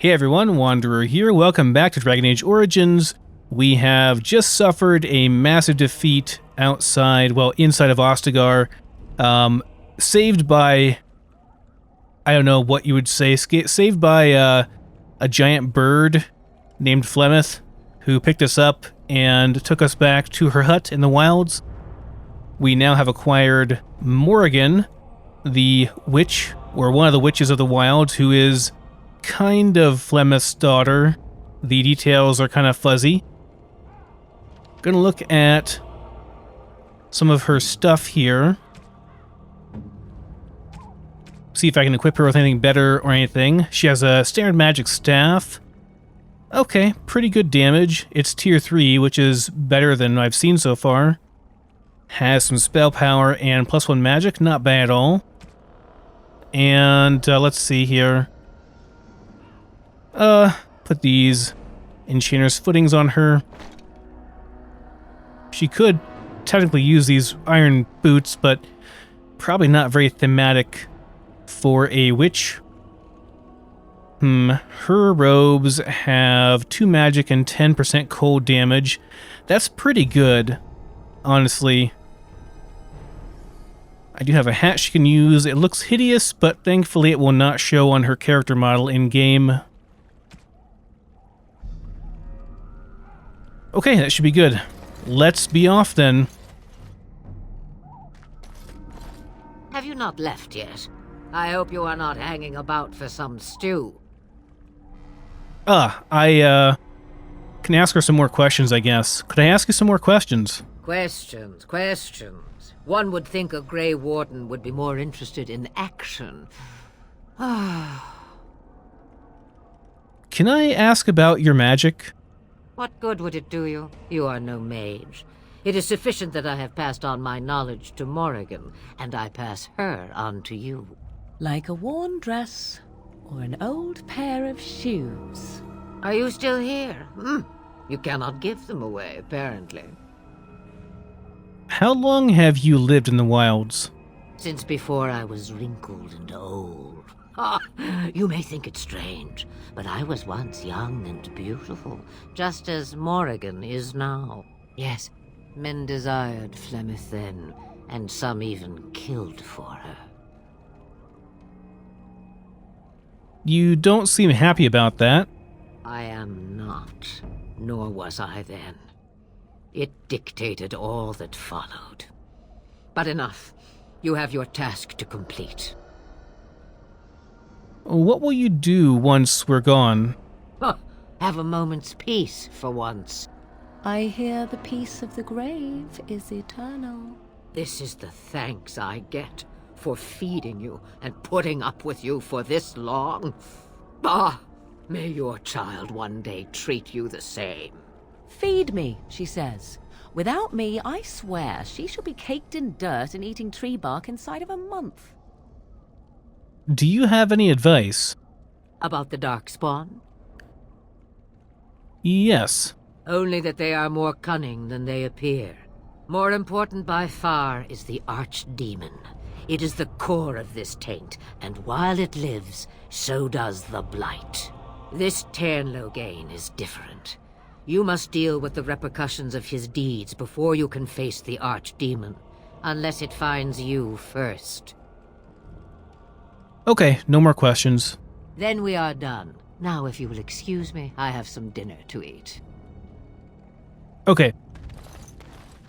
Hey everyone, Wanderer here. Welcome back to Dragon Age Origins. We have just suffered a massive defeat inside of Ostagar. Saved by, I don't know what you would say, saved by a giant bird named Flemeth, who picked us up and took us back to her hut in the wilds. We now have acquired Morrigan, the witch, or one of the witches of the wilds, who is kind of Flemeth's daughter. The details are kind of fuzzy. Gonna look at some of her stuff here. See if I can equip her with anything better or anything. She has a standard magic staff. Okay, pretty good damage. It's tier 3, which is better than I've seen so far. Has some spell power and +1 magic, not bad at all. And let's see here. Put these enchanter's footings on her. She could technically use these iron boots, but probably not very thematic for a witch. Her robes have 2 magic and 10% cold damage. That's pretty good, honestly. I do have a hat she can use. It looks hideous, but thankfully it will not show on her character model in-game. Okay, that should be good. Let's be off then. Have you not left yet? I hope you are not hanging about for some stew. I can ask her some more questions, I guess. Could I ask you some more questions? Questions. One would think a Grey Warden would be more interested in action. Can I ask about your magic? What good would it do you? You are no mage. It is sufficient that I have passed on my knowledge to Morrigan, and I pass her on to you. Like a worn dress or an old pair of shoes. Are you still here? You cannot give them away, apparently. How long have you lived in the wilds? Since before I was wrinkled and old. You may think it strange, but I was once young and beautiful, just as Morrigan is now. Yes, men desired Flemeth then, and some even killed for her. You don't seem happy about that. I am not, nor was I then. It dictated all that followed. But enough. You have your task to complete. What will you do once we're gone? Have a moment's peace for once. I hear the peace of the grave is eternal. This is the thanks I get for feeding you and putting up with you for this long. May your child one day treat you the same. Feed me, she says. Without me, I swear, she shall be caked in dirt and eating tree bark inside of a month. Do you have any advice? About the Darkspawn? Yes. Only that they are more cunning than they appear. More important by far is the Archdemon. It is the core of this taint, and while it lives, so does the Blight. This Tairn Loghain is different. You must deal with the repercussions of his deeds before you can face the Archdemon, unless it finds you first. Okay, no more questions. Then we are done. Now, if you will excuse me, I have some dinner to eat. Okay.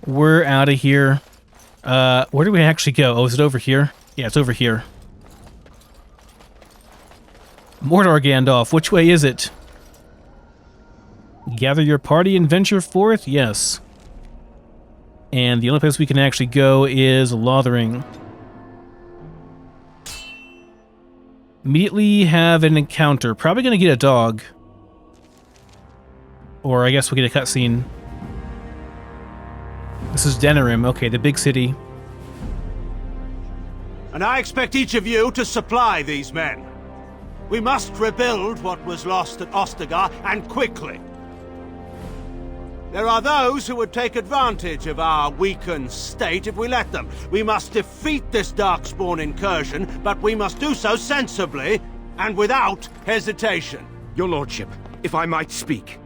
We're out of here. Where do we actually go? Oh, is it over here? Yeah, it's over here. Mordor Gandalf, which way is it? Gather your party and venture forth? Yes. And the only place we can actually go is Lothering. Immediately have an encounter. Probably gonna get a dog. Or I guess we'll get a cutscene. This is Denerim, okay, the big city. And I expect each of you to supply these men. We must rebuild what was lost at Ostagar, and quickly. There are those who would take advantage of our weakened state if we let them. We must defeat this Darkspawn incursion, but we must do so sensibly and without hesitation. Your lordship, if I might speak.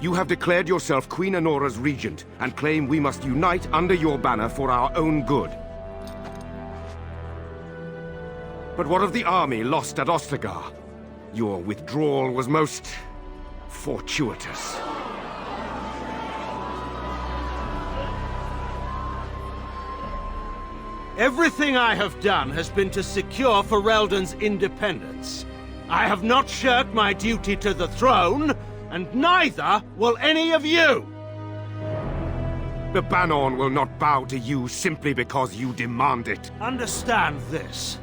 You have declared yourself Queen Anora's regent, and claim we must unite under your banner for our own good. But what of the army lost at Ostagar? Your withdrawal was most fortuitous. Everything I have done has been to secure Ferelden's independence. I have not shirked my duty to the throne, and neither will any of you! The Banorn will not bow to you simply because you demand it. Understand this.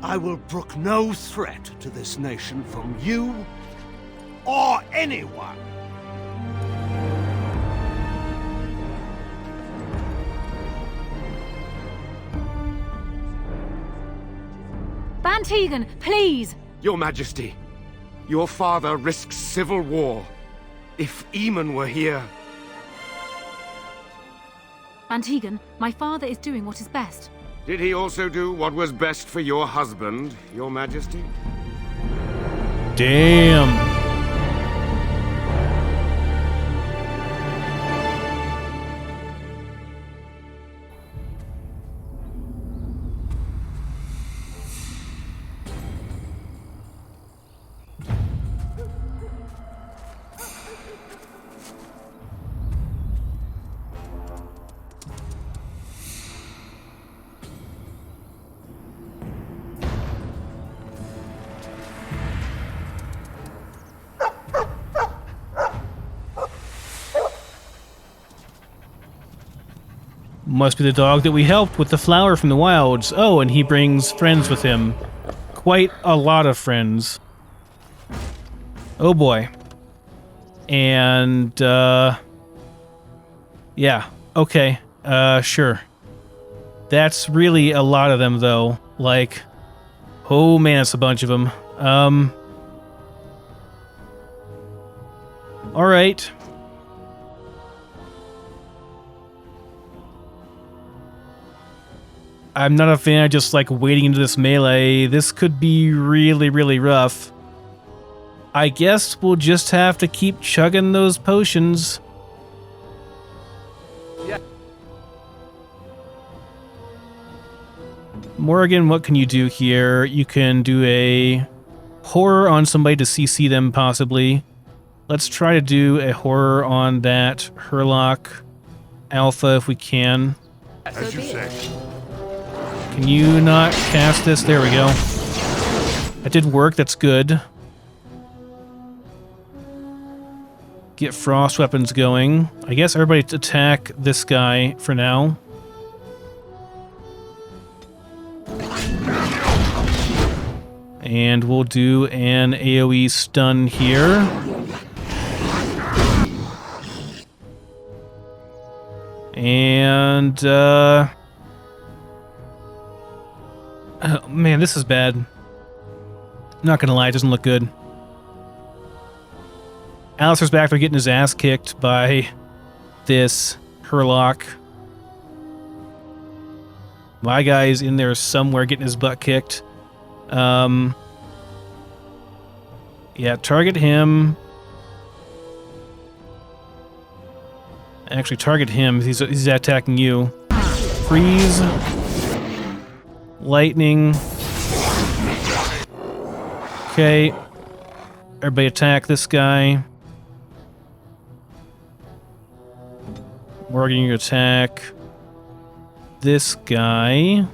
I will brook no threat to this nation from you or anyone. Bantegan, please! Your Majesty, your father risks civil war. If Eamon were here... Bantegan, my father is doing what is best. Did he also do what was best for your husband, your Majesty? Damn. Must be the dog that we helped with the flower from the wilds. Oh, and he brings friends with him. Quite a lot of friends. Oh boy. And, yeah. Okay. Sure. That's really a lot of them, though. Like, oh man, it's a bunch of them. Alright. I'm not a fan of just, like, wading into this melee. This could be really, really rough. I guess we'll just have to keep chugging those potions. Yeah. Morrigan, what can you do here? You can do a horror on somebody to CC them, possibly. Let's try to do a horror on that Herlock Alpha if we can. As you say. Can you not cast this? There we go. That did work. That's good. Get frost weapons going. I guess everybody attack this guy for now. And we'll do an AoE stun here. And, oh, man, this is bad. Not gonna lie, it doesn't look good. Alistair's back there getting his ass kicked by this Herlock. My guy's in there somewhere getting his butt kicked. Yeah, target him. Actually, target him. He's attacking you. Freeze. Lightning. Okay. Everybody attack this guy. We're going to attack this guy.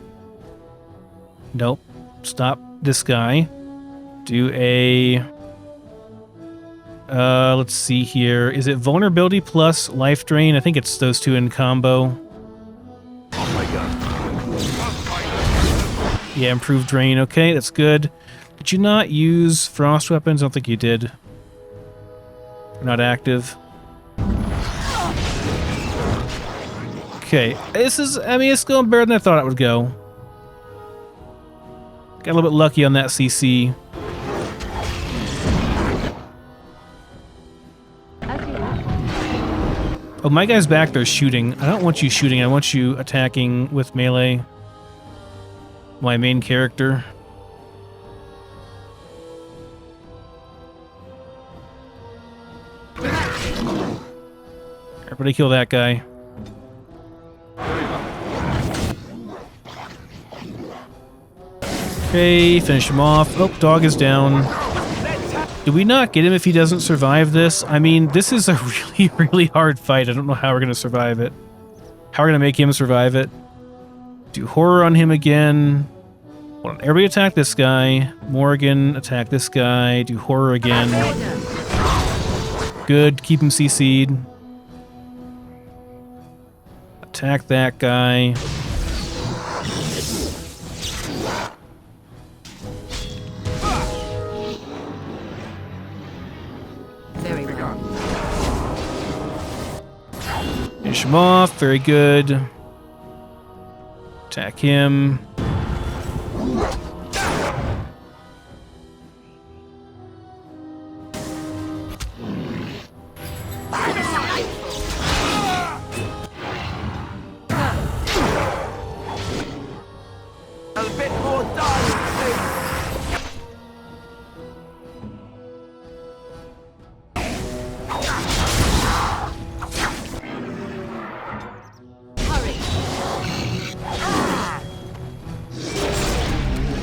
Nope. Stop this guy. Do a... let's see here. Is it vulnerability plus life drain? I think it's those two in combo. Oh my god. Yeah, improved drain. Okay, that's good. Did you not use frost weapons? I don't think you did. They're not active. Okay, this is, I mean, it's going better than I thought it would go. Got a little bit lucky on that CC. Oh, my guy's back there shooting. I don't want you shooting, I want you attacking with melee. My main character. Ready to kill that guy. Okay, finish him off. Oh, dog is down. Did we not get him if he doesn't survive this? I mean, this is a really, really hard fight. I don't know how we're going to survive it. How we're going to make him survive it. Do horror on him again. Hold on, everybody attack this guy. Morgan, attack this guy. Do horror again. Good, keep him CC'd. Attack that guy. Very well. Finish him off, very good. Attack him.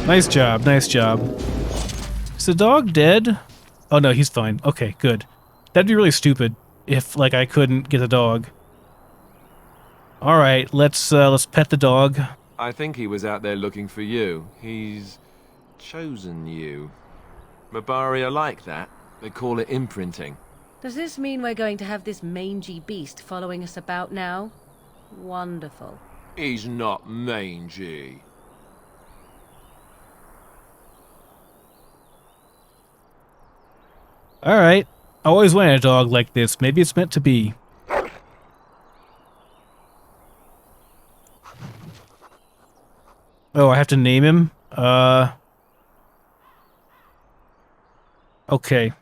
Nice job, nice job. Is the dog dead? Oh no, he's fine. Okay, good. That'd be really stupid if, like, I couldn't get the dog. Alright, let's pet the dog. I think he was out there looking for you. He's chosen you. Mabari are like that. They call it imprinting. Does this mean we're going to have this mangy beast following us about now? Wonderful. He's not mangy. Alright. I always wanted a dog like this. Maybe it's meant to be. Oh, I have to name him? Okay.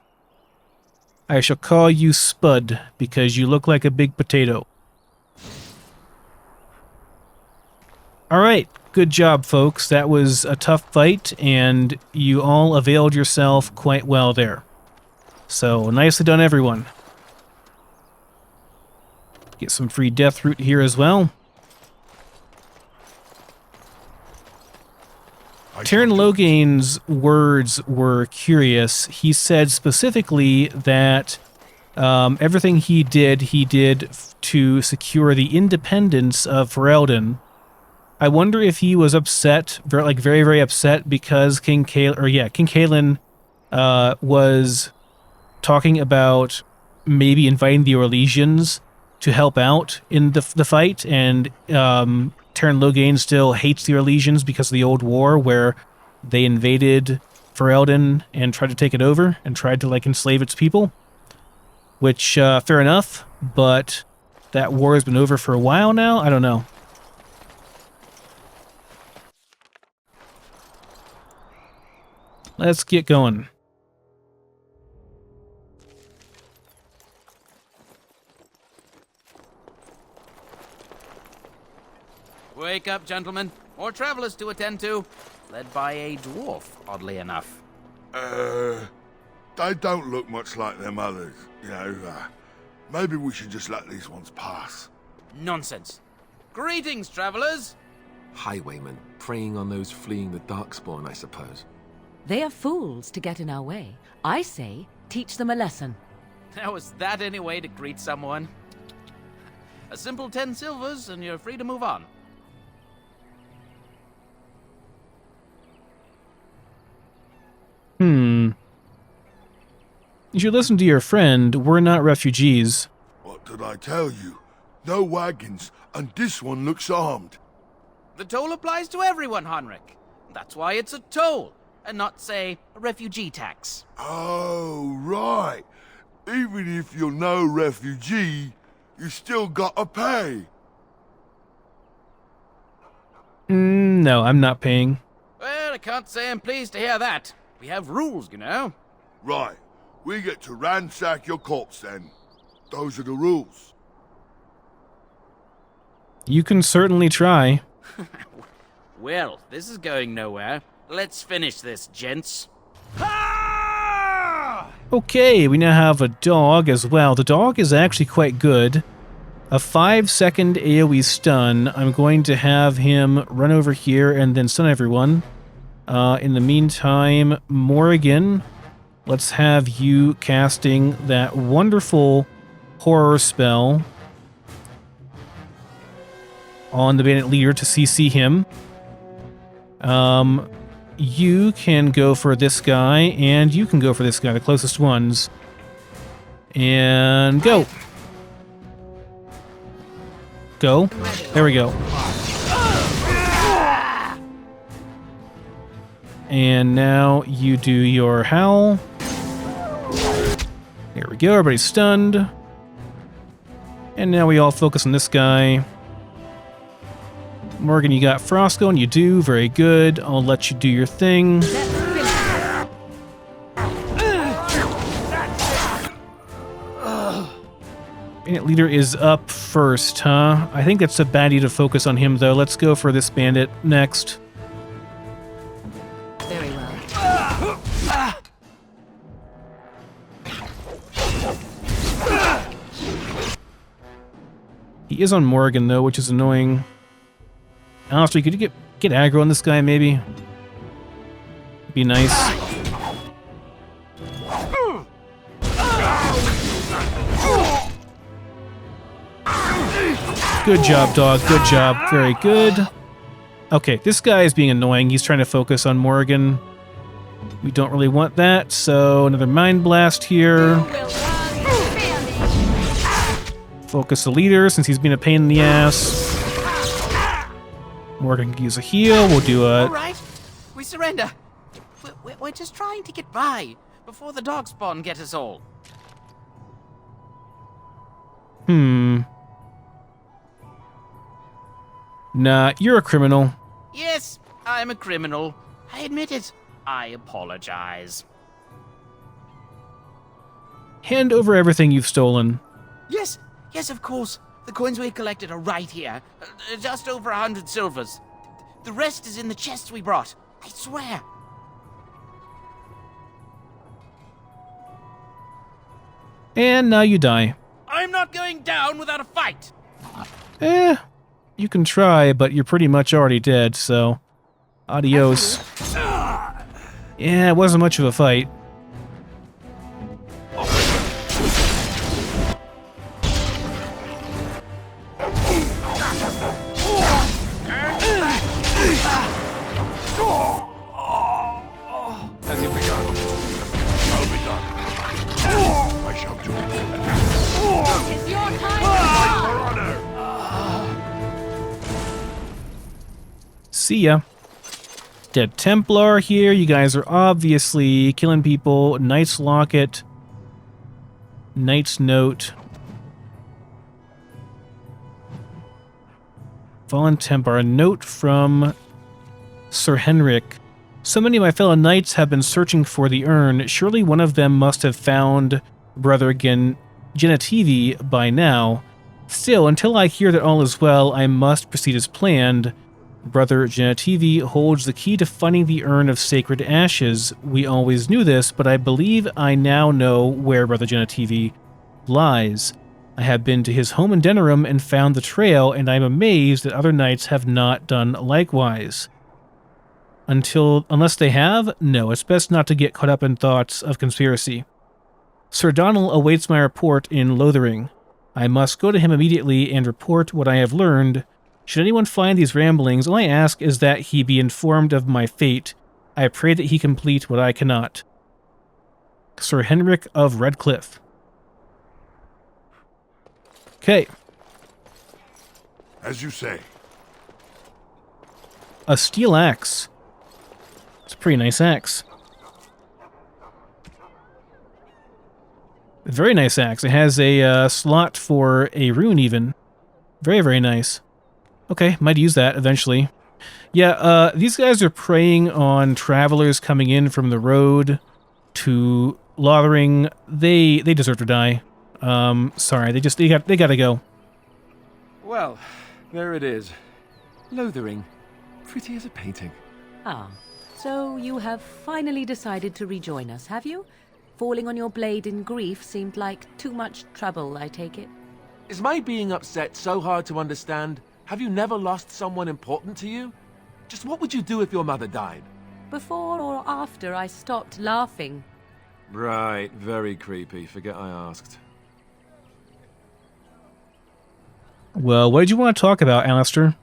I shall call you Spud, because you look like a big potato. Alright, good job, folks. That was a tough fight, and you all availed yourself quite well there. So, nicely done, everyone. Get some free death root here as well. Taron Loghain's words were curious. He said specifically that everything he did to secure the independence of Ferelden. I wonder if he was upset, very, very upset, because King Cailan was talking about maybe inviting the Orlesians to help out in the fight, and Taron Loghain still hates the Orlesians because of the old war where they invaded Ferelden and tried to take it over and tried to, like, enslave its people. Which, fair enough, but that war has been over for a while now? I don't know. Let's get going. Wake up, gentlemen. More travelers to attend to. Led by a dwarf, oddly enough. They don't look much like them others, you know. Maybe we should just let these ones pass. Nonsense. Greetings, travelers. Highwaymen, preying on those fleeing the Darkspawn, I suppose. They are fools to get in our way. I say, teach them a lesson. How is that any way to greet someone? A simple 10 silvers and you're free to move on. You should listen to your friend. We're not refugees. What did I tell you? No wagons, and this one looks armed. The toll applies to everyone, Henrik. That's why it's a toll, and not, say, a refugee tax. Oh, right. Even if you're no refugee, you still gotta pay. No, I'm not paying. Well, I can't say I'm pleased to hear that. We have rules, you know. Right. We get to ransack your corpse then. Those are the rules. You can certainly try. Well, this is going nowhere. Let's finish this, gents. Okay, we now have a dog as well. The dog is actually quite good. a 5-second AoE stun. I'm going to have him run over here and then stun everyone. In the meantime, Morrigan, let's have you casting that wonderful horror spell on the bandit leader to CC him. You can go for this guy, and you can go for this guy, the closest ones. And go. Go. There we go. And now you do your howl. There we go, everybody's stunned. And now we all focus on this guy. Morgan, you got frost going? You do, very good. I'll let you do your thing. Bandit leader is up first, huh? I think that's a bad idea to focus on him, though. Let's go for this bandit next. Very well. He is on Morgan, though, which is annoying. Honestly, could you get aggro on this guy, maybe? Be nice. Good job, dog. Good job. Very good. Okay, this guy is being annoying. He's trying to focus on Morgan. We don't really want that, so another Mind Blast here. Focus the leader, since he's been a pain in the ass. Morgan can use a heal. We'll do a... All right, we surrender. We're just trying to get by before the dog spawn get us all. Nah, you're a criminal. Yes, I'm a criminal. I admit it. I apologize. Hand over everything you've stolen. Yes, of course. The coins we collected are right here. Just over 100 silvers. The rest is in the chests we brought. I swear. And now you die. I'm not going down without a fight. You can try, but you're pretty much already dead, so... Adios. Yeah, it wasn't much of a fight. Has it begun? I'll be done. I shall do it. It's your time. For honor! See ya. Dead Templar here. You guys are obviously killing people. Knight's Locket. Knight's Note. Fallen Templar. A note from Sir Henrik. So many of my fellow knights have been searching for the urn. Surely one of them must have found Brother Genetivi by now. Still, until I hear that all is well, I must proceed as planned. Brother Genetivi holds the key to finding the urn of sacred ashes. We always knew this, but I believe I now know where Brother Genetivi lies. I have been to his home in Denerim and found the trail, and I am amazed that other knights have not done likewise. Unless they have? No, it's best not to get caught up in thoughts of conspiracy. Sir Donald awaits my report in Lothering. I must go to him immediately and report what I have learned. Should anyone find these ramblings, all I ask is that he be informed of my fate. I pray that he complete what I cannot. Sir Henrik of Redcliffe. Okay. As you say. A steel axe. It's a pretty nice axe. A very nice axe. It has a slot for a rune even. Very, very nice. Okay, might use that eventually. Yeah, these guys are preying on travelers coming in from the road to Lothering. They deserve to die. Sorry, they gotta go. Well, there it is. Lothering. Pretty as a painting. Ah, so you have finally decided to rejoin us, have you? Falling on your blade in grief seemed like too much trouble, I take it. Is my being upset so hard to understand? Have you never lost someone important to you? Just what would you do if your mother died? Before or after I stopped laughing. Right, very creepy. Forget I asked. Well, what did you want to talk about, Alistair?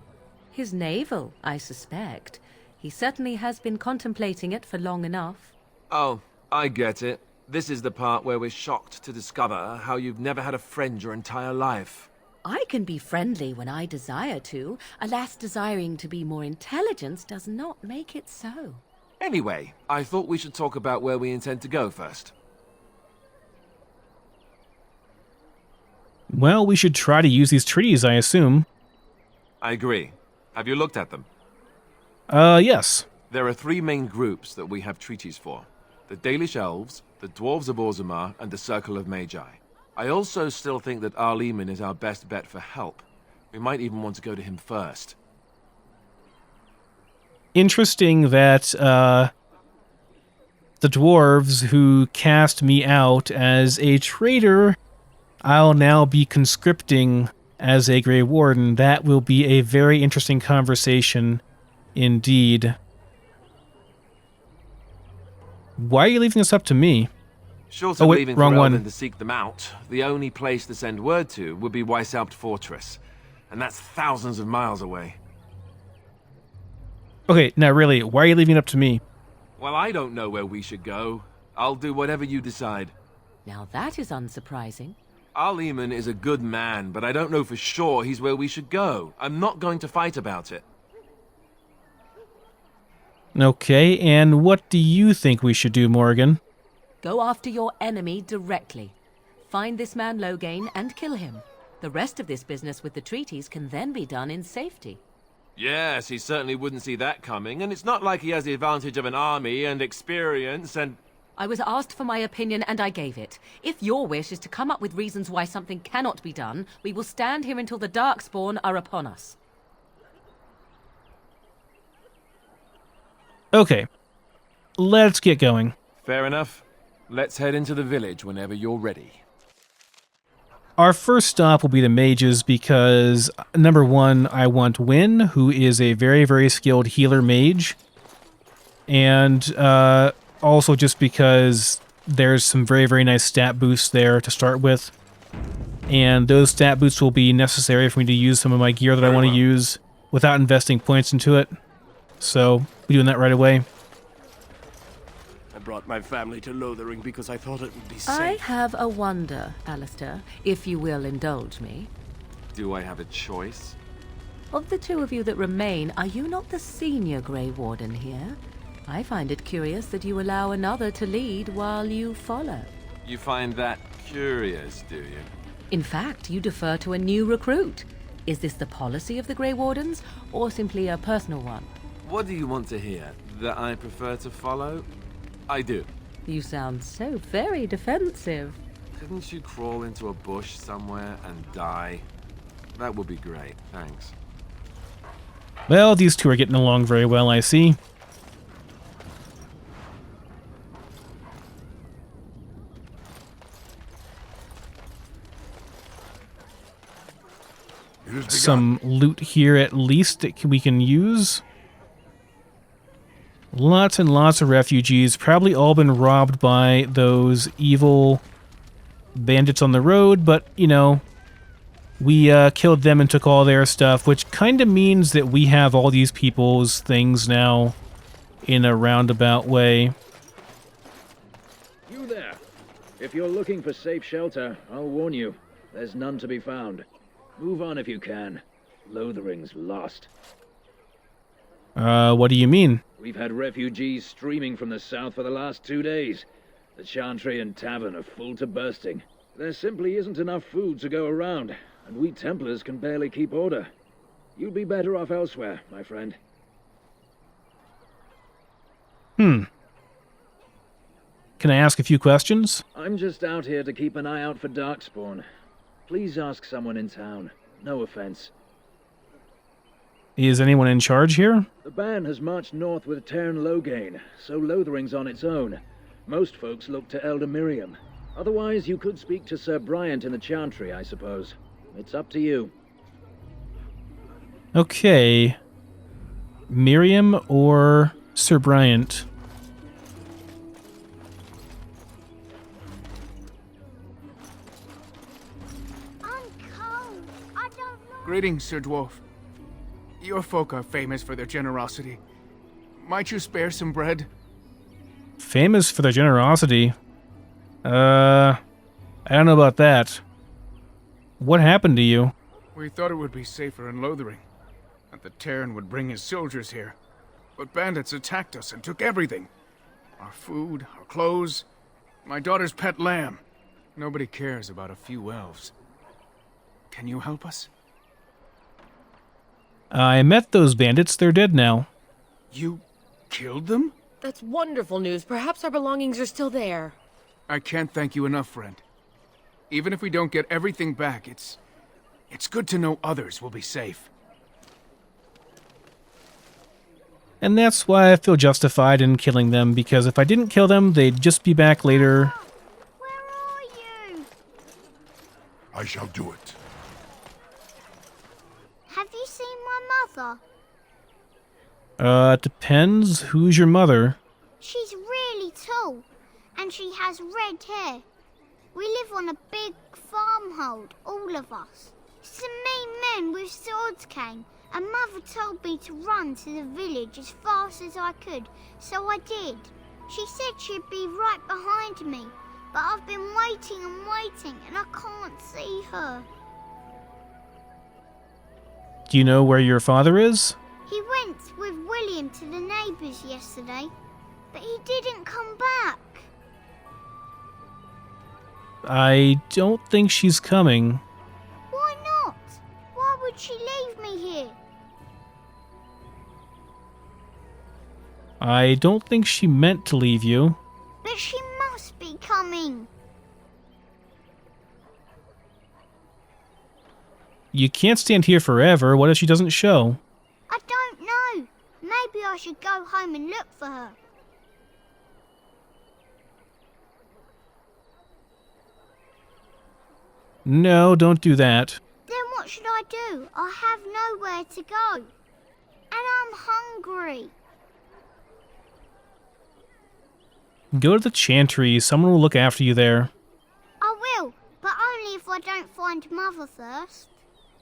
His navel, I suspect. He certainly has been contemplating it for long enough. Oh, I get it. This is the part where we're shocked to discover how you've never had a friend your entire life. I can be friendly when I desire to. Alas, desiring to be more intelligent does not make it so. Anyway, I thought we should talk about where we intend to go first. Well, we should try to use these treaties, I assume. I agree. Have you looked at them? Yes. There are 3 main groups that we have treaties for. The Dalish Elves, the Dwarves of Orzammar, and the Circle of Magi. I also still think that Arleman is our best bet for help. We might even want to go to him first. Interesting that, the dwarves who cast me out as a traitor, I'll now be conscripting as a Grey Warden. That will be a very interesting conversation indeed. Why are you leaving this up to me? Short Oh, of wait, leaving wrong Ferelden one. to seek them out, the only place to send word to would be Weishaupt Fortress. And that's thousands of miles away. Okay, now really, why are you leaving it up to me? Well, I don't know where we should go. I'll do whatever you decide. Now that is unsurprising. Arleman is a good man, but I don't know for sure he's where we should go. I'm not going to fight about it. Okay, and what do you think we should do, Morgan? Go after your enemy directly. Find this man Loghain and kill him. The rest of this business with the treaties can then be done in safety. Yes, he certainly wouldn't see that coming, and it's not like he has the advantage of an army and experience and... I was asked for my opinion and I gave it. If your wish is to come up with reasons why something cannot be done, we will stand here until the Darkspawn are upon us. Okay, let's get going. Fair enough. Let's head into the village whenever you're ready. Our first stop will be the mages because, number one, I want Wynn, who is a very, very skilled healer mage. And also just because there's some very, very nice stat boosts there to start with. And those stat boosts will be necessary for me to use some of my gear that I want to use without investing points into it. So, we're doing that right away. I brought my family to Lothering because I thought it would be safe. I have a wonder, Alistair, if you will indulge me. Do I have a choice? Of the 2 of you that remain, are you not the senior Grey Warden here? I find it curious that you allow another to lead while you follow. You find that curious, do you? In fact, you defer to a new recruit. Is this the policy of the Grey Wardens, or simply a personal one? What do you want to hear? That I prefer to follow? I do. You sound so very defensive. Couldn't you crawl into a bush somewhere and die? That would be great, thanks. Well, these 2 are getting along very well, I see. Some loot here at least that we can use. Lots and lots of refugees, probably all been robbed by those evil bandits on the road, but, you know, we killed them and took all their stuff, which kind of means that we have all these people's things now in a roundabout way. You there. If you're looking for safe shelter, I'll warn you, there's none to be found. Move on if you can. Lothering's lost. What do you mean? We've had refugees streaming from the south for the last 2 days. The Chantry and tavern are full to bursting. There simply isn't enough food to go around, and we Templars can barely keep order. You'd be better off elsewhere, my friend. Can I ask a few questions? I'm just out here to keep an eye out for Darkspawn. Please ask someone in town. No offense. Is anyone in charge here? The band has marched north with Tairn Loghain, so Lothering's on its own. Most folks look to Elder Miriam. Otherwise, you could speak to Sir Bryant in the Chantry, I suppose. It's up to you. Okay. Miriam or Sir Bryant? Greetings, Sir Dwarf. Your folk are famous for their generosity. Might you spare some bread? Famous for their generosity? I don't know about that. What happened to you? We thought it would be safer in Lothering, that the Terran would bring his soldiers here. But bandits attacked us and took everything. Our food, our clothes, my daughter's pet lamb. Nobody cares about a few elves. Can you help us? I met those bandits. They're dead now. You killed them? That's wonderful news. Perhaps our belongings are still there. I can't thank you enough, friend. Even if we don't get everything back, it's good to know others will be safe. And that's why I feel justified in killing them, because if I didn't kill them, they'd just be back later. Where are you? I shall do it. Have you seen my mother? It depends. Who's your mother? She's really tall, and she has red hair. We live on a big farmhold, all of us. Some mean men with swords came, and Mother told me to run to the village as fast as I could, so I did. She said she'd be right behind me, but I've been waiting and waiting, and I can't see her. Do you know where your father is? He went with William to the neighbours yesterday, but he didn't come back. I don't think she's coming. Why not? Why would she leave me here? I don't think she meant to leave you. But she must be coming. You can't stand here forever. What if she doesn't show? I don't know. Maybe I should go home and look for her. No, don't do that. Then what should I do? I have nowhere to go. And I'm hungry. Go to the Chantry. Someone will look after you there. I will, but only if I don't find Mother first.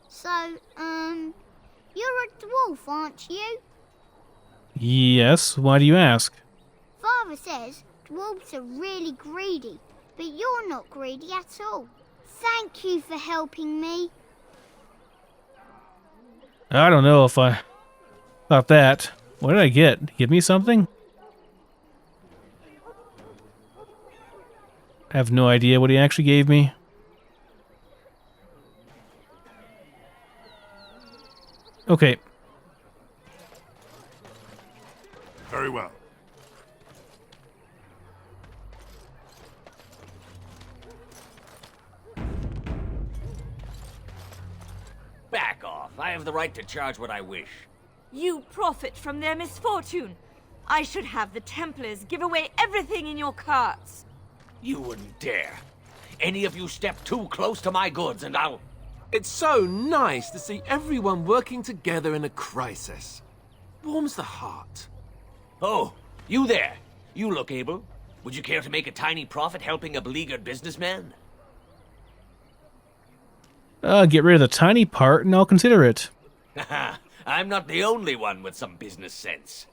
So, you're a dwarf, aren't you? Yes, why do you ask? Father says dwarves are really greedy, but you're not greedy at all. Thank you for helping me. I don't know if I... about that. What did I get? Give me something? I have no idea what he actually gave me. Okay. Very well. Back off. I have the right to charge what I wish. You profit from their misfortune. I should have the Templars give away everything in your carts. You wouldn't dare. Any of you step too close to my goods and I'll... It's so nice to see everyone working together in a crisis. Warms the heart. Oh, you there. You look able. Would you care to make a tiny profit helping a beleaguered businessman? Get rid of the tiny part and I'll consider it. Haha, I'm not the only one with some business sense.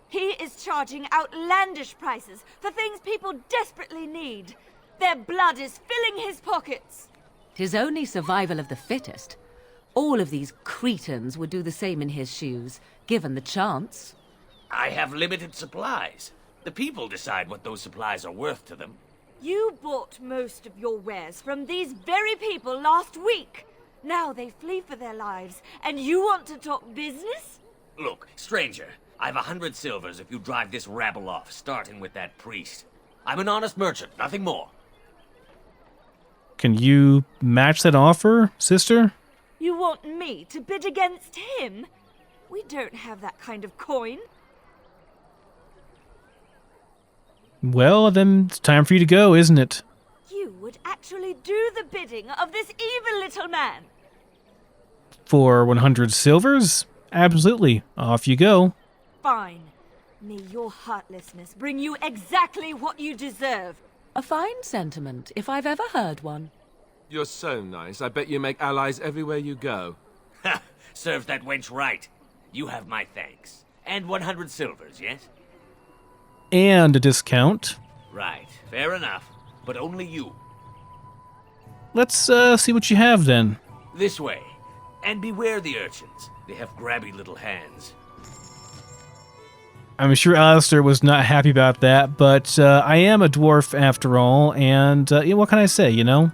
He is charging outlandish prices for things people desperately need. Their blood is filling his pockets. 'Tis only survival of the fittest. All of these cretins would do the same in his shoes, given the chance. I have limited supplies. The people decide what those supplies are worth to them. You bought most of your wares from these very people last week. Now they flee for their lives, and you want to talk business? Look, stranger, I've 100 silvers if you drive this rabble off, starting with that priest. I'm an honest merchant, nothing more. Can you match that offer, sister? You want me to bid against him? We don't have that kind of coin. Well, then it's time for you to go, isn't it? You would actually do the bidding of this evil little man. For 100 silvers? Absolutely. Off you go. Fine. May your heartlessness bring you exactly what you deserve. A fine sentiment, if I've ever heard one. You're so nice. I bet you make allies everywhere you go. Ha! Serves that wench right. You have my thanks. And 100 silvers, yes? And a discount. Right. Fair enough. But only you. Let's see what you have then. This way. And beware the urchins. They have grabby little hands. I'm sure Alistair was not happy about that, but I am a dwarf after all, and what can I say, you know?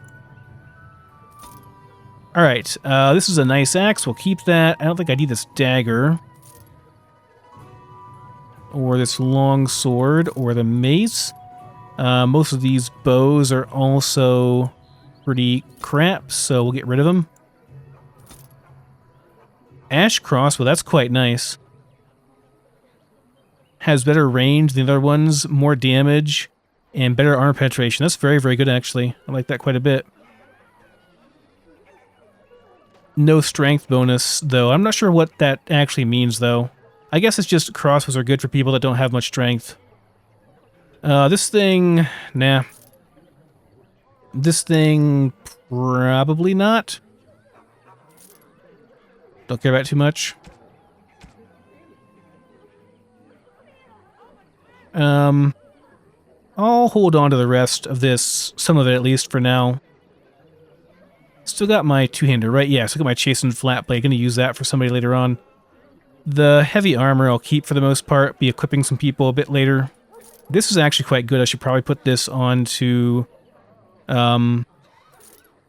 Alright, this is a nice axe. We'll keep that. I don't think I need this dagger. Or this long sword, or the mace. Most of these bows are also pretty crap, so we'll get rid of them. Ash crossbow, that's quite nice. Has better range than the other ones, more damage, and better armor penetration. That's very, very good, actually. I like that quite a bit. No strength bonus, though. I'm not sure what that actually means, though. I guess it's just crossbows are good for people that don't have much strength. This thing... Nah. This thing... Probably not. Don't care about it too much. I'll hold on to the rest of this, some of it at least for now. Still got my two-hander, right? Yeah, still got my chastened flat blade. Gonna use that for somebody later on. The heavy armor I'll keep for the most part, be equipping some people a bit later. This is actually quite good. I should probably put this on to, can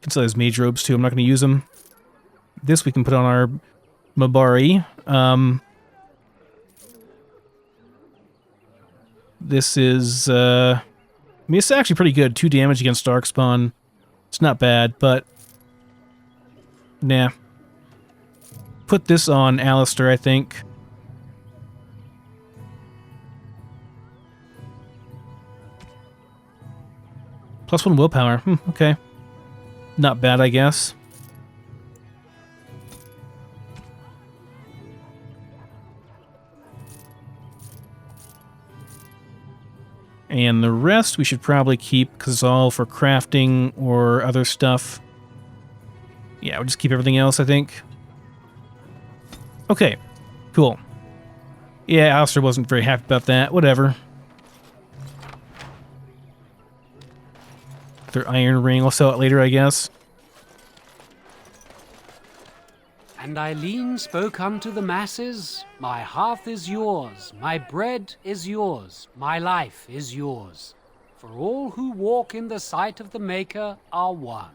sell those mage robes too. I'm not gonna use them. This we can put on our mabari. This is, I mean, it's actually pretty good. 2 damage against Darkspawn. It's not bad, but... Nah. Put this on Alistair, I think. +1 willpower. Okay. Not bad, I guess. And the rest we should probably keep because it's all for crafting or other stuff. Yeah, we'll just keep everything else, I think. Okay, cool. Yeah, Alistair wasn't very happy about that. Whatever. Their iron ring. I'll sell it later, I guess. And Eileen spoke unto the masses, my hearth is yours, my bread is yours, my life is yours. For all who walk in the sight of the Maker are one.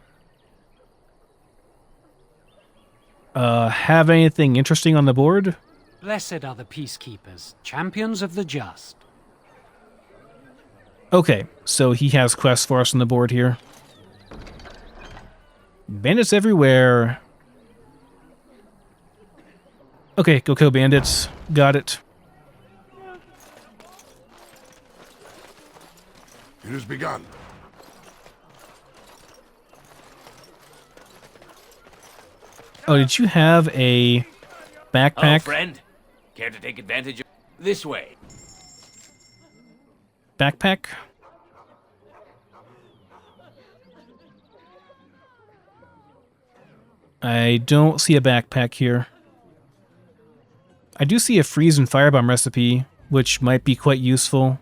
Have anything interesting on the board? Blessed are the peacekeepers, champions of the just. Okay, so he has quests for us on the board here. Bandits everywhere. Okay, go kill bandits. Got it. It has begun. Oh, did you have a backpack? Oh, friend. Care to take advantage of... This way. Backpack? I don't see a backpack here. I do see a freeze and firebomb recipe, which might be quite useful.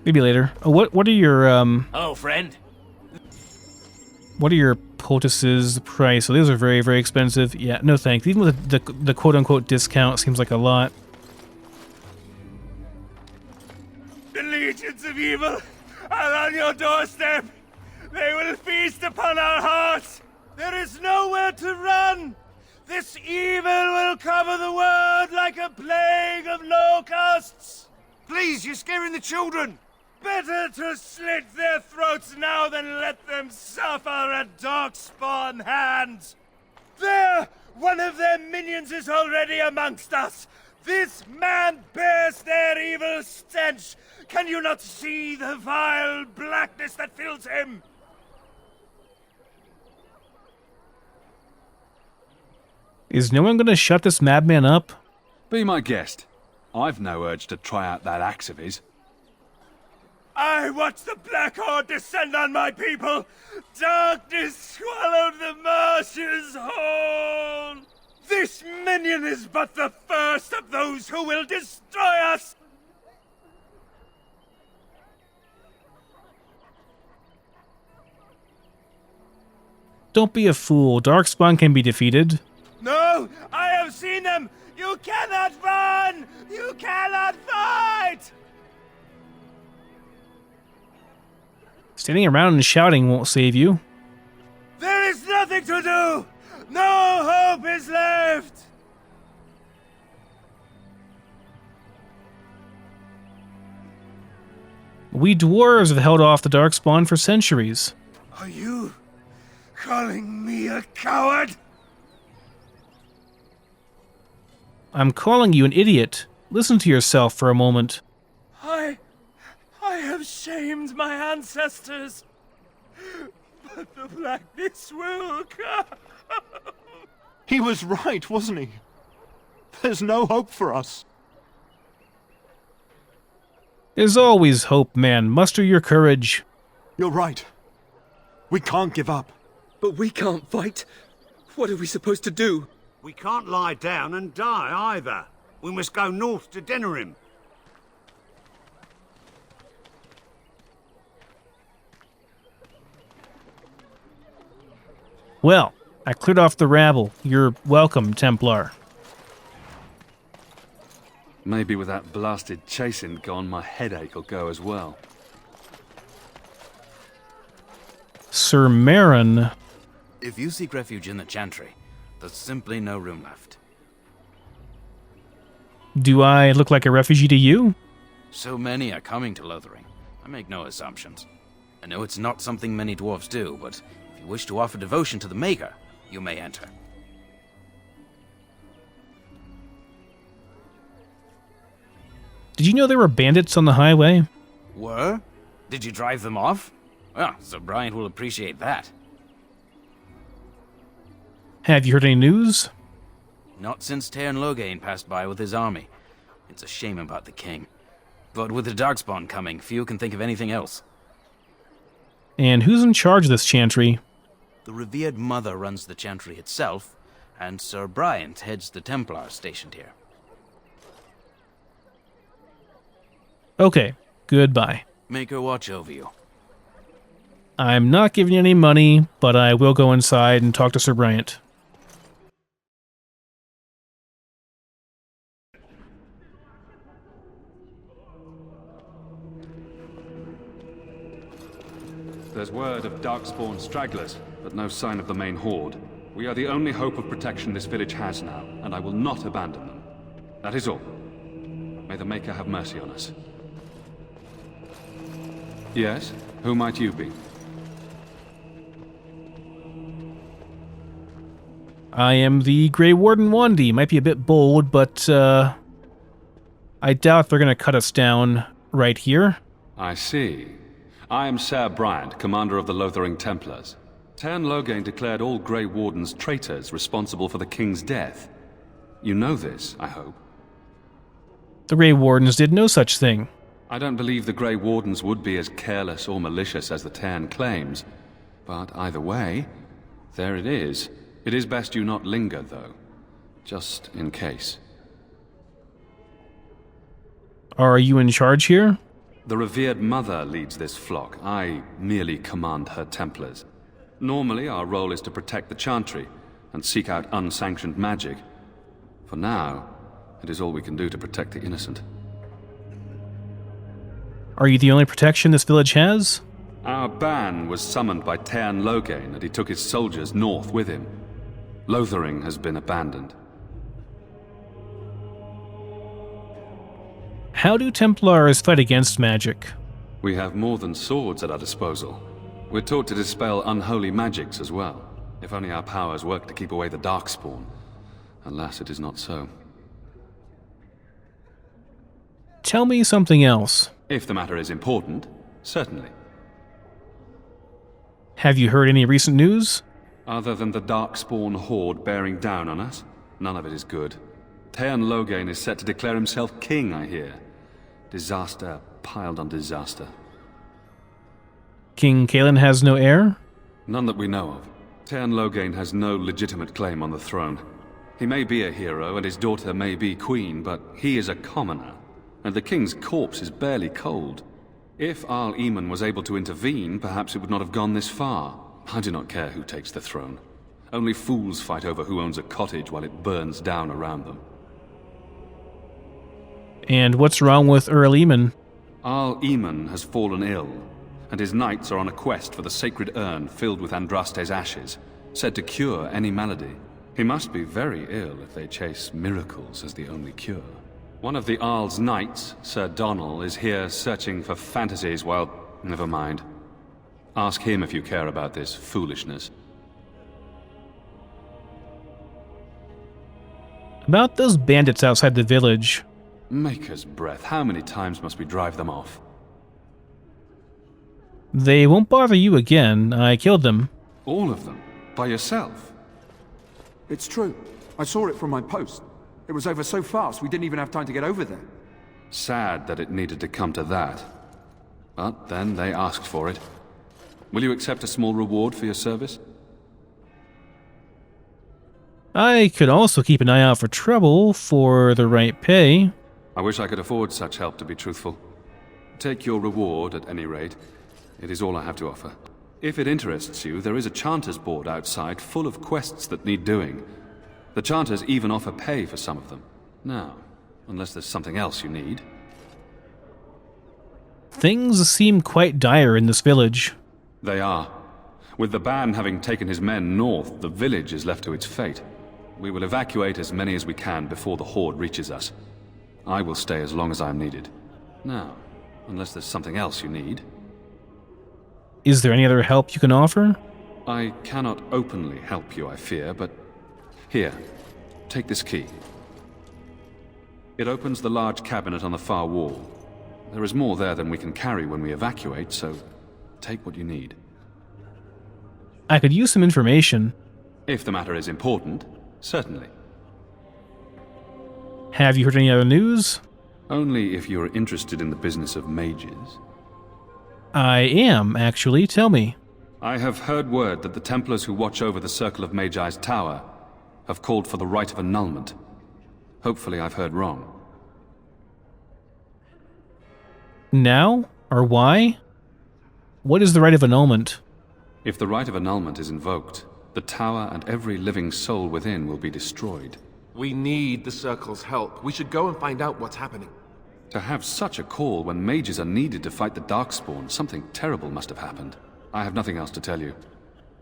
Maybe later. Oh, what are your Oh, friend. What are your poultices price? So those are very, very expensive. Yeah, no thanks. Even with the quote-unquote discount seems like a lot. The legions of evil are on your doorstep. They will feast upon our hearts. There is nowhere to run. This evil will cover the world like a plague of locusts. Please, you're scaring the children. Better to slit their throats now than let them suffer at Darkspawn hands. There! One of their minions is already amongst us! This man bears their evil stench! Can you not see the vile blackness that fills him? Is no one going to shut this madman up? Be my guest. I've no urge to try out that axe of his. I watched the Black Horde descend on my people! Darkness swallowed the marshes whole! This minion is but the first of those who will destroy us! Don't be a fool. Darkspawn can be defeated. No! I have seen them! You cannot run! You cannot fight! Standing around and shouting won't save you. There is nothing to do! No hope is left! We dwarves have held off the Darkspawn for centuries. Are you calling me a coward? I'm calling you an idiot. Listen to yourself for a moment. I have shamed my ancestors, but the blackness will come. He was right, wasn't he? There's no hope for us. There's always hope, man. Muster your courage. You're right. We can't give up. But we can't fight. What are we supposed to do? We can't lie down and die either. We must go north to Denerim. Well, I cleared off the rabble. You're welcome, Templar. Maybe with that blasted chasing gone, my headache will go as well. Sir Marin. If you seek refuge in the Chantry, there's simply no room left. Do I look like a refugee to you? So many are coming to Lothering. I make no assumptions. I know it's not something many dwarves do, but if you wish to offer devotion to the Maker, you may enter. Did you know there were bandits on the highway? Were? Did you drive them off? Well, Sir Brian will appreciate that. Have you heard any news? Not since Loghain passed by with his army. It's a shame about the king. But with the Darkspawn coming, few can think of anything else. And who's in charge of this Chantry? The revered mother runs the Chantry itself, and Sir Brian heads the Templars stationed here. Okay, goodbye. Make her watch over you. I'm not giving you any money, but I will go inside and talk to Sir Bryant. There's word of Darkspawn stragglers, but no sign of the main horde. We are the only hope of protection this village has now, and I will not abandon them. That is all. May the Maker have mercy on us. Yes? Who might you be? I am the Grey Warden Wandy. Might be a bit bold, but I doubt they're going to cut us down right here. I see. I am Sir Bryant, commander of the Lothering Templars. Loghain declared all Grey Wardens traitors responsible for the king's death. You know this, I hope. The Grey Wardens did no such thing. I don't believe the Grey Wardens would be as careless or malicious as the Tern claims. But either way, there it is. It is best you not linger, though. Just in case. Are you in charge here? The revered mother leads this flock. I merely command her Templars. Normally, our role is to protect the Chantry and seek out unsanctioned magic. For now, it is all we can do to protect the innocent. Are you the only protection this village has? Our ban was summoned by Loghain, and he took his soldiers north with him. Lothering has been abandoned. How do Templars fight against magic? We have more than swords at our disposal. We're taught to dispel unholy magics as well. If only our powers worked to keep away the Darkspawn. Alas, it is not so. Tell me something else. If the matter is important, certainly. Have you heard any recent news? Other than the Darkspawn horde bearing down on us, none of it is good. Loghain is set to declare himself king, I hear. Disaster piled on disaster. King Cailan has no heir? None that we know of. Loghain has no legitimate claim on the throne. He may be a hero and his daughter may be queen, but he is a commoner, and the king's corpse is barely cold. If Arl Eamon was able to intervene, perhaps it would not have gone this far. I do not care who takes the throne. Only fools fight over who owns a cottage while it burns down around them. And what's wrong with Arl Eamon? Arl Eamon has fallen ill, and his knights are on a quest for the sacred urn filled with Andraste's ashes, said to cure any malady. He must be very ill if they chase miracles as the only cure. One of the Arl's knights, Sir Donal, is here searching for fantasies while... Never mind. Ask him if you care about this foolishness. About those bandits outside the village. Maker's breath, how many times must we drive them off? They won't bother you again. I killed them. All of them? By yourself? It's true. I saw it from my post. It was over so fast we didn't even have time to get over there. Sad that it needed to come to that. But then they asked for it. Will you accept a small reward for your service? I could also keep an eye out for trouble for the right pay. I wish I could afford such help, to be truthful. Take your reward, at any rate. It is all I have to offer. If it interests you, there is a Chanters board outside full of quests that need doing. The Chanters even offer pay for some of them. Now, unless there's something else you need. Things seem quite dire in this village. They are. With the ban having taken his men north, the village is left to its fate. We will evacuate as many as we can before the horde reaches us. I will stay as long as I am needed. Now, unless there's something else you need. Is there any other help you can offer? I cannot openly help you, I fear, but... Here, take this key. It opens the large cabinet on the far wall. There is more there than we can carry when we evacuate, so take what you need. I could use some information. If the matter is important, certainly. Have you heard any other news? Only if you are interested in the business of mages. I am, actually. Tell me. I have heard word that the Templars who watch over the Circle of Magi's tower have called for the rite of annulment. Hopefully I've heard wrong. Now? Or why? What is the rite of annulment? If the rite of annulment is invoked, the tower and every living soul within will be destroyed. We need the Circle's help. We should go and find out what's happening. To have such a call when mages are needed to fight the Darkspawn, something terrible must have happened. I have nothing else to tell you.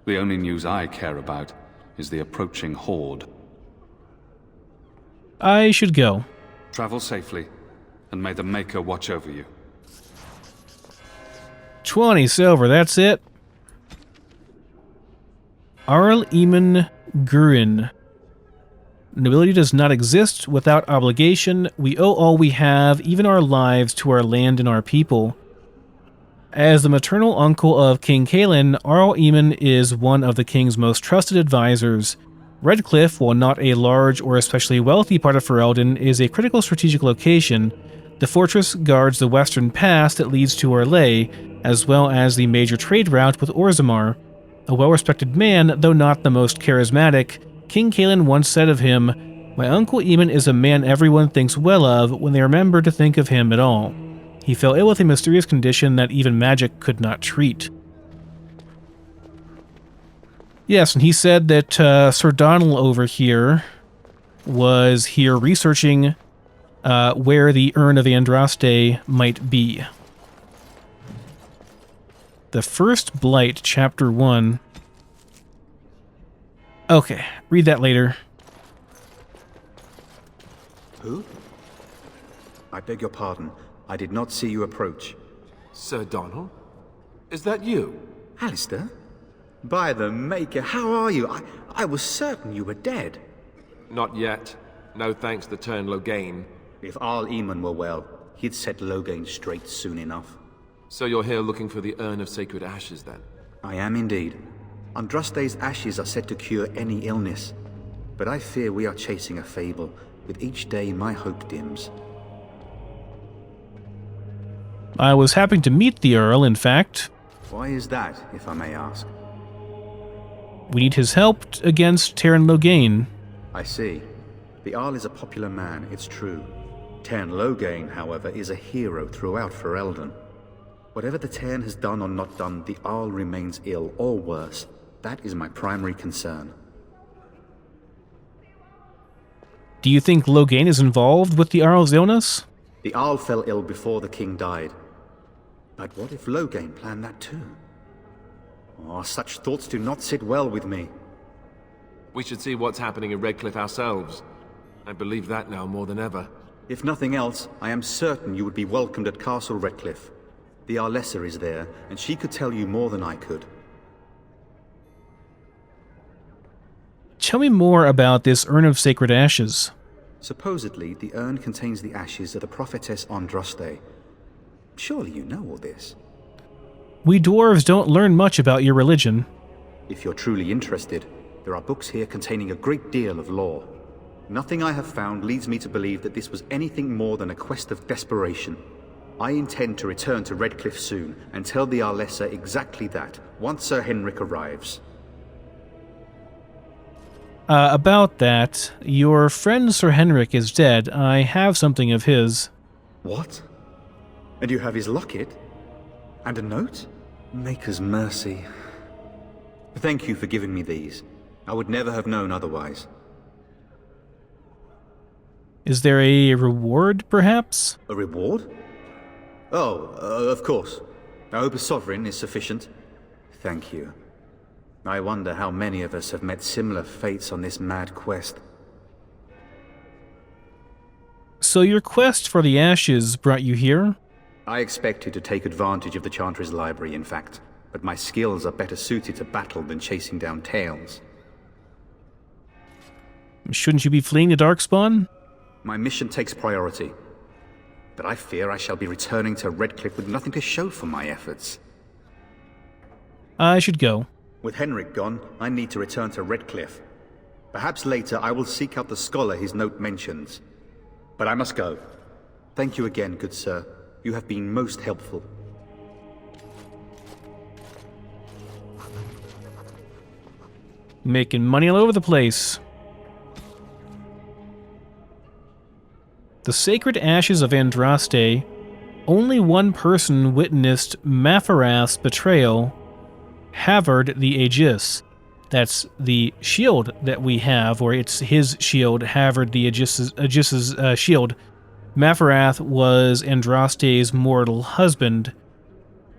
The only news I care about is the approaching horde. I should go. Travel safely, and may the Maker watch over you. 20 silver, that's it. Arl Eamon Gurin. Nobility does not exist without obligation. We owe all we have, even our lives, to our land and our people. As the maternal uncle of King Cailan, Arl Eamon is one of the king's most trusted advisors. Redcliffe, while not a large or especially wealthy part of Ferelden, is a critical strategic location. The fortress guards the western pass that leads to Orlais, as well as the major trade route with Orzammar. A well-respected man, though not the most charismatic, King Cailan once said of him, "My Uncle Eamon is a man everyone thinks well of when they remember to think of him at all. He fell ill with a mysterious condition that even magic could not treat." Yes, and he said that Sir Donal over here was here researching where the Urn of Andraste might be. The First Blight, Chapter 1. Okay, read that later. Who? I beg your pardon. I did not see you approach. Sir Donal? Is that you? Alistair? By the Maker, how are you? I was certain you were dead. Not yet. No thanks to turn Loghain. If Arl Eamon were well, he'd set Loghain straight soon enough. So you're here looking for the Urn of Sacred Ashes, then? I am indeed. Andraste's ashes are said to cure any illness. But I fear we are chasing a fable. With each day, my hope dims. I was happy to meet the Earl, in fact. Why is that, if I may ask? We need his help against Teyrn Loghain. I see. The Arl is a popular man, it's true. Teyrn Loghain, however, is a hero throughout Ferelden. Whatever the Teyrn has done or not done, the Arl remains ill, or worse. That is my primary concern. Do you think Loghain is involved with the Arl's illness? The Arl fell ill before the king died. But what if Loghain planned that too? Oh, such thoughts do not sit well with me. We should see what's happening in Redcliffe ourselves. I believe that now more than ever. If nothing else, I am certain you would be welcomed at Castle Redcliffe. The Arlessa is there, and she could tell you more than I could. Tell me more about this Urn of Sacred Ashes. Supposedly, the urn contains the ashes of the prophetess Andraste. Surely you know all this. We dwarves don't learn much about your religion. If you're truly interested, there are books here containing a great deal of lore. Nothing I have found leads me to believe that this was anything more than a quest of desperation. I intend to return to Redcliffe soon and tell the Arlessa exactly that, once Sir Henrik arrives. About that, your friend Sir Henrik is dead. I have something of his. What? And you have his locket? And a note? Maker's mercy. Thank you for giving me these. I would never have known otherwise. Is there a reward, perhaps? A reward? Oh, of course. I hope a sovereign is sufficient. Thank you. I wonder how many of us have met similar fates on this mad quest. So your quest for the ashes brought you here? I expected to take advantage of the Chantry's library, in fact, but my skills are better suited to battle than chasing down tales. Shouldn't you be fleeing the Darkspawn? My mission takes priority, but I fear I shall be returning to Redcliffe with nothing to show for my efforts. I should go. With Henrik gone, I need to return to Redcliffe. Perhaps later I will seek out the scholar his note mentions. But I must go. Thank you again, good sir. You have been most helpful. Making money all over the place. The sacred ashes of Andraste. Only one person witnessed Mafarath's betrayal. Havard the Aegis. That's the shield that we have, or it's his shield, Havard the Aegis's shield. Mafarath was Andraste's mortal husband.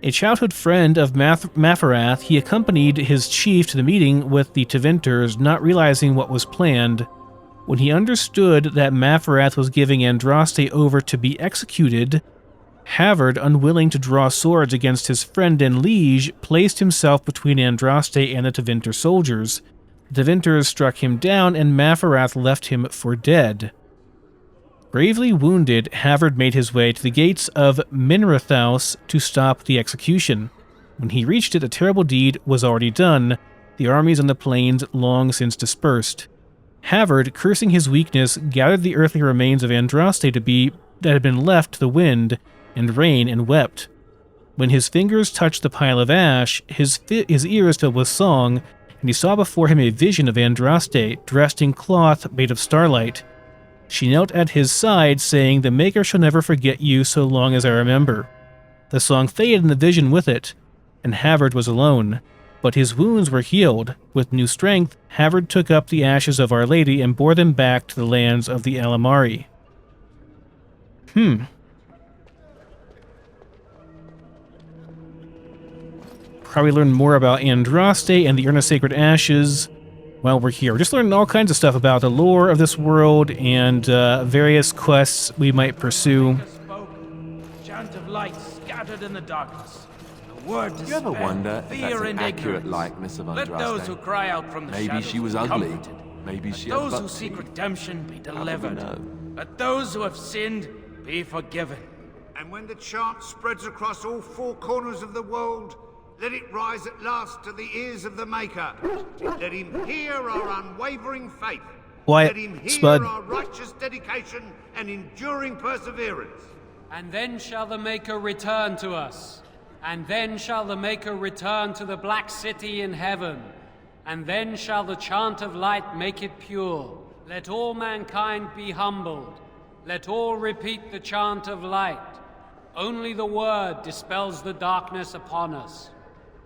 A childhood friend of Mafarath, he accompanied his chief to the meeting with the Tevinters, not realizing what was planned. When he understood that Mafarath was giving Andraste over to be executed, Havard, unwilling to draw swords against his friend and liege, placed himself between Andraste and the Tevinter soldiers. The Tevinters struck him down, and Mafarath left him for dead. Gravely wounded, Havard made his way to the gates of Minrathaus to stop the execution. When he reached it, a terrible deed was already done, the armies on the plains long since dispersed. Havard, cursing his weakness, gathered the earthly remains of Andraste that had been left to the wind and rain, and wept. When his fingers touched the pile of ash, his ears filled with song, and he saw before him a vision of Andraste, dressed in cloth made of starlight. She knelt at his side, saying, "The Maker shall never forget you so long as I remember." The song faded and the vision with it, and Havard was alone. But his wounds were healed. With new strength, Havard took up the ashes of Our Lady and bore them back to the lands of the Alamari. Probably learn more about Andraste and the Urn of Sacred Ashes while we're here. We're just learning all kinds of stuff about the lore of this world and various quests we might pursue. Chant of light scattered in the darkness. word Do you ever dispelled, wonder if fear that's an and accurate ignorance. likeness of Let Andraste? those who cry out from the Maybe shadows she was be ugly. comforted. Maybe Let she had those who butt seek teeth. redemption be How would we delivered. know? Let those who have sinned be forgiven. And when the chant spreads across all four corners of the world, let it rise at last to the ears of the Maker. Let him hear our unwavering faith. Quiet, Let him hear Spud. our righteous dedication and enduring perseverance. And then shall the Maker return to us. And then shall the Maker return to the Black City in heaven. And then shall the chant of light make it pure. Let all mankind be humbled. Let all repeat the chant of light. Only the word dispels the darkness upon us.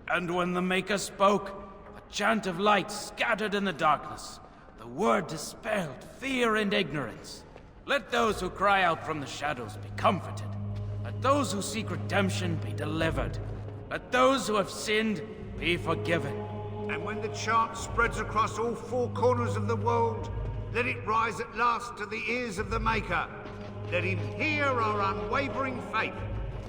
And when the Maker spoke, a chant of light scattered in the darkness. The word dispelled fear and ignorance. Let those who cry out from the shadows be comforted. Let those who seek redemption be delivered. Let those who have sinned be forgiven. And when the chant spreads across all four corners of the world, let it rise at last to the ears of the Maker. Let him hear our unwavering faith.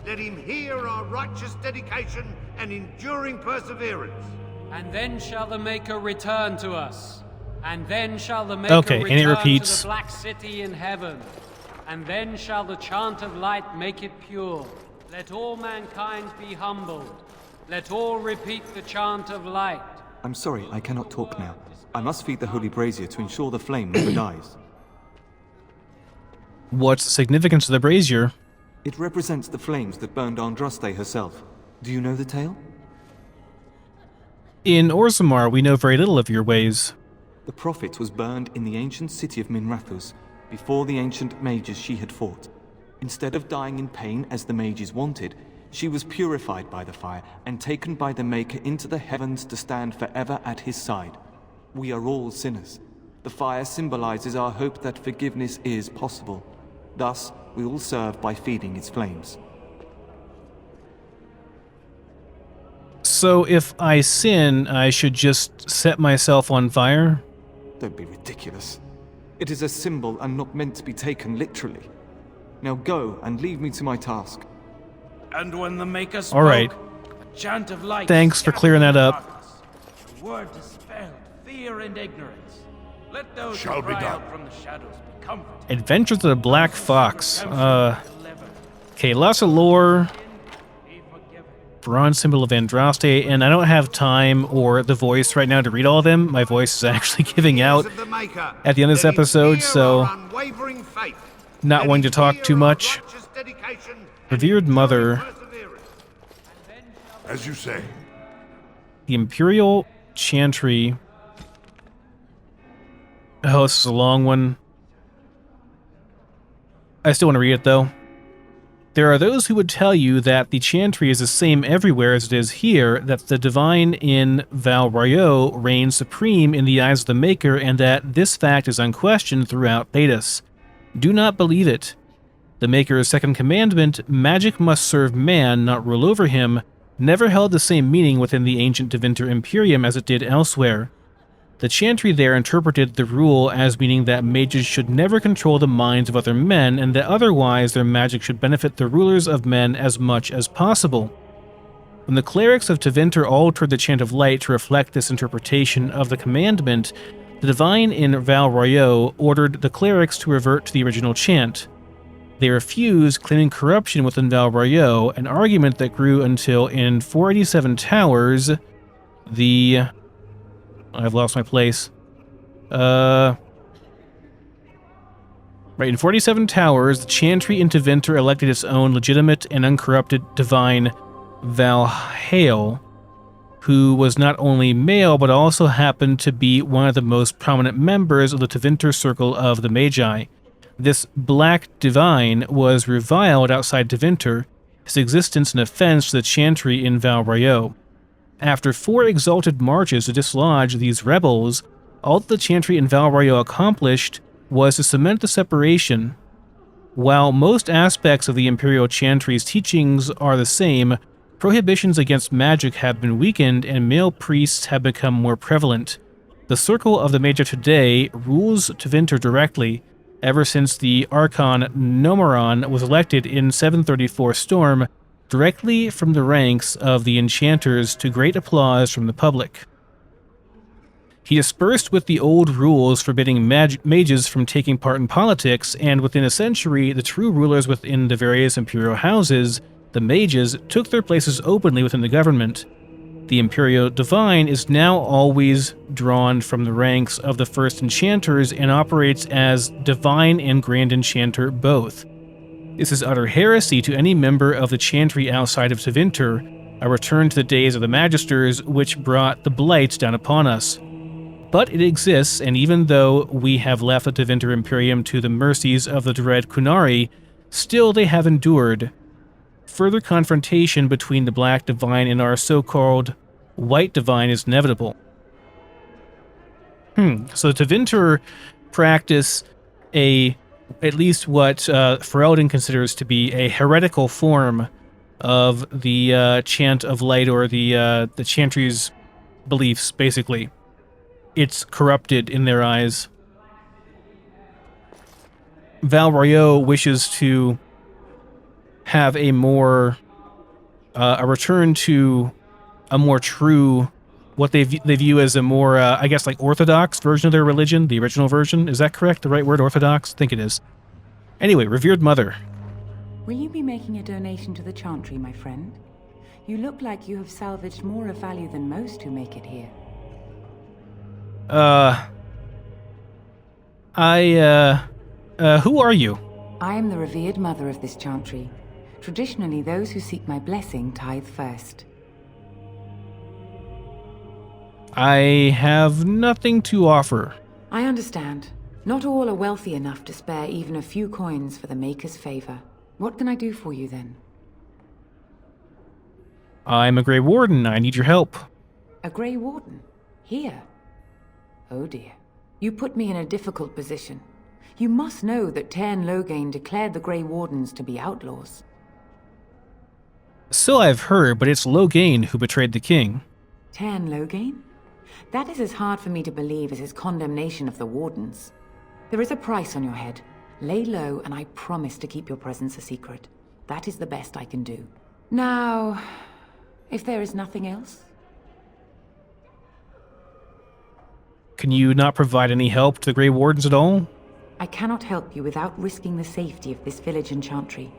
Let him hear our righteous dedication and enduring perseverance. And then shall the Maker return to us. And then shall the Maker Okay, and it return repeats. to the Black City in heaven. And then shall the chant of light make it pure. Let all mankind be humbled. Let all repeat the chant of light. I'm sorry, I cannot talk now. I must feed the holy brazier to ensure the flame never dies. What's the significance of the brazier? It represents the flames that burned Andraste herself. Do you know the tale? In Orzammar, we know very little of your ways. The prophet was burned in the ancient city of Minrathous before the ancient mages she had fought. Instead of dying in pain as the mages wanted, she was purified by the fire and taken by the Maker into the heavens to stand forever at his side. We are all sinners. The fire symbolizes our hope that forgiveness is possible. Thus, we all serve by feeding its flames. So if I sin, I should just set myself on fire? Don't be ridiculous. It is a symbol and not meant to be taken literally. Now go and leave me to my task. And when the Maker spoke, All right. a chant of light Thanks for clearing that up. the word dispelled fear and ignorance. Let those Shall who be cry done. out from the shadows be comforted. Adventures of the Black Fox. Okay, lots of lore. Bronze symbol of Andraste, and I don't have time or the voice right now to read all of them. My voice is actually giving out at the end of this episode, so not wanting to talk too much. Revered Mother. As you say. The Imperial Chantry. Oh, this is a long one. I still want to read it, though. There are those who would tell you that the Chantry is the same everywhere as it is here, that the divine in Val Royeaux reigns supreme in the eyes of the Maker, and that this fact is unquestioned throughout Thedas. Do not believe it. The Maker's second commandment, magic must serve man, not rule over him, never held the same meaning within the ancient Tevinter Imperium as it did elsewhere. The Chantry there interpreted the rule as meaning that mages should never control the minds of other men, and that otherwise their magic should benefit the rulers of men as much as possible. When the clerics of Tevinter altered the Chant of Light to reflect this interpretation of the commandment, the divine in Val Royeaux ordered the clerics to revert to the original chant. They refused, claiming corruption within Val Royeaux, an argument that grew until in 487 Towers, I've lost my place. Right, in 47 Towers, the Chantry in Tevinter elected its own legitimate and uncorrupted divine, Valhael, who was not only male, but also happened to be one of the most prominent members of the Tevinter Circle of the Magi. This black divine was reviled outside Tevinter, his existence an offense to the Chantry in Val Royeaux. After 4 exalted marches to dislodge these rebels, all that the Chantry in Val Royeaux accomplished was to cement the separation. While most aspects of the Imperial Chantry's teachings are the same, prohibitions against magic have been weakened and male priests have become more prevalent. The Circle of the Magi today rules Tevinter directly, ever since the Archon Nomeron was elected in 734 Storm. directly from the ranks of the enchanters to great applause from the public. He dispersed with the old rules forbidding mages from taking part in politics, and within a century, the true rulers within the various imperial houses, the mages, took their places openly within the government. The Imperial Divine is now always drawn from the ranks of the first enchanters and operates as Divine and Grand Enchanter both. This is utter heresy to any member of the Chantry outside of Tevinter, a return to the days of the Magisters which brought the blight down upon us. But it exists, and even though we have left the Tevinter Imperium to the mercies of the dread Kunari, still they have endured. Further confrontation between the Black Divine and our so-called White Divine is inevitable. So the Tevinter practice at least what Ferelden considers to be a heretical form of the Chant of Light, or the Chantry's beliefs, basically. It's corrupted in their eyes. Val Royeaux wishes to have a return to a more true, what they view as a more, I guess, like orthodox version of their religion, the original version. Is that correct? The right word, orthodox? I think it is. Anyway, revered mother. Will you be making a donation to the Chantry, my friend? You look like you have salvaged more of value than most who make it here. Who are you? I am the revered mother of this Chantry. Traditionally, those who seek my blessing tithe first. I have nothing to offer. I understand. Not all are wealthy enough to spare even a few coins for the Maker's favor. What can I do for you, then? I'm a Grey Warden. I need your help. A Grey Warden? Here? Oh dear. You put me in a difficult position. You must know that Tairn Loghain declared the Grey Wardens to be outlaws. So I've heard, but it's Loghain who betrayed the king. Tairn Loghain? That is as hard for me to believe as his condemnation of the Wardens. There is a price on your head. Lay low, and I promise to keep your presence a secret. That is the best I can do. Now, if there is nothing else? Can you not provide any help to the Grey Wardens at all? I cannot help you without risking the safety of this village and Chantry.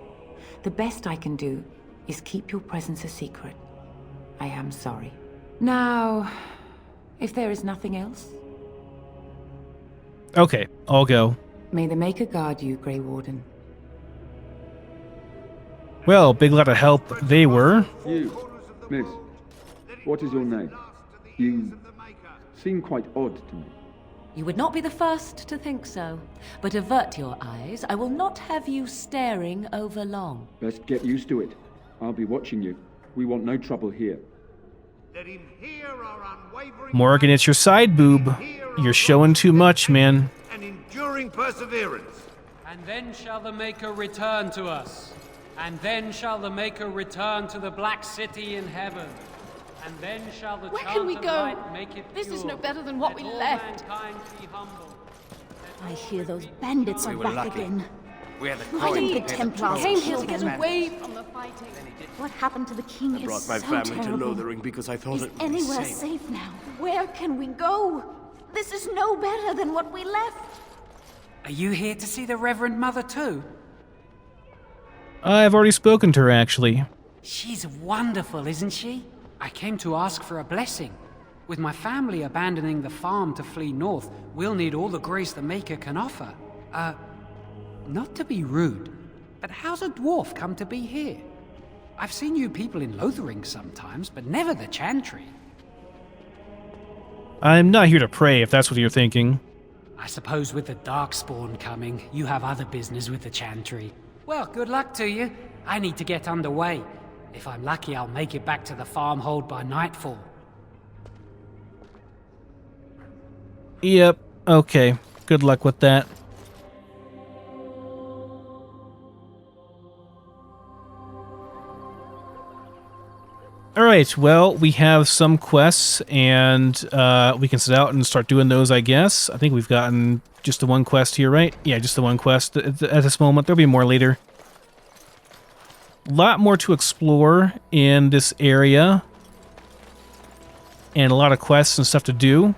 The best I can do is keep your presence a secret. I am sorry. Now, if there is nothing else? Okay, I'll go. May the Maker guard you, Grey Warden. Well, big lot of help they were. You, miss, what is your name? You seem quite odd to me. You would not be the first to think so. But avert your eyes. I will not have you staring over long. Best get used to it. I'll be watching you. We want no trouble here. Let him hear our unwavering Morgan, it's your side boob. You're showing too much, man. and enduring perseverance. And then shall the Maker return to us. And then shall the Maker return to the Black City in heaven. And then shall the Where chant can we of go? light make it This is pure. no better than what Let we all left. mankind be humble. I hear those bandits We are were back lucky. again. We had the Why coin didn't the to pay Templars Came here kill to get them? away from the fighting. What happened to the king I is brought my so family to terrible. Lothering because I thought Is it would be anywhere safe. safe now? Where can we go? This is no better than what we left. Are you here to see the Reverend Mother too? I've already spoken to her, actually. She's wonderful, isn't she? I came to ask for a blessing. With my family abandoning the farm to flee north, we'll need all the grace the Maker can offer. Not to be rude, but how's a dwarf come to be here? I've seen you people in Lothering sometimes, but never the Chantry. I'm not here to pray, if that's what you're thinking. I suppose with the Darkspawn coming, you have other business with the Chantry. Well, good luck to you. I need to get underway. If I'm lucky, I'll make it back to the farmhold by nightfall. Yep, okay. Good luck with that. Alright, well, we have some quests, and we can sit out and start doing those, I guess. I think we've gotten just the one quest here, right? Yeah, just the one quest at this moment. There'll be more later. lot more to explore in this area. And a lot of quests and stuff to do.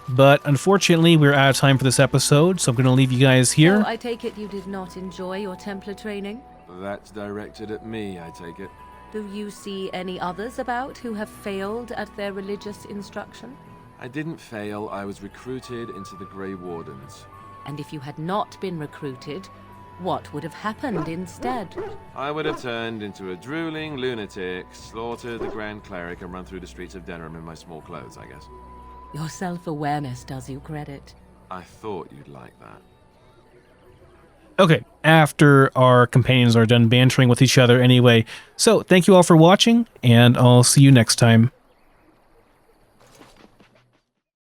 But unfortunately, we're out of time for this episode, so I'm going to leave you guys here. So I take it you did not enjoy your Templar training? That's directed at me, I take it. Do you see any others about who have failed at their religious instruction? I didn't fail, I was recruited into the Grey Wardens. And if you had not been recruited, what would have happened instead? I would have turned into a drooling lunatic, slaughtered the Grand Cleric, and run through the streets of Denerim in my small clothes, I guess. Your self-awareness does you credit. I thought you'd like that. Okay, after our companions are done bantering with each other anyway. So, thank you all for watching, and I'll see you next time.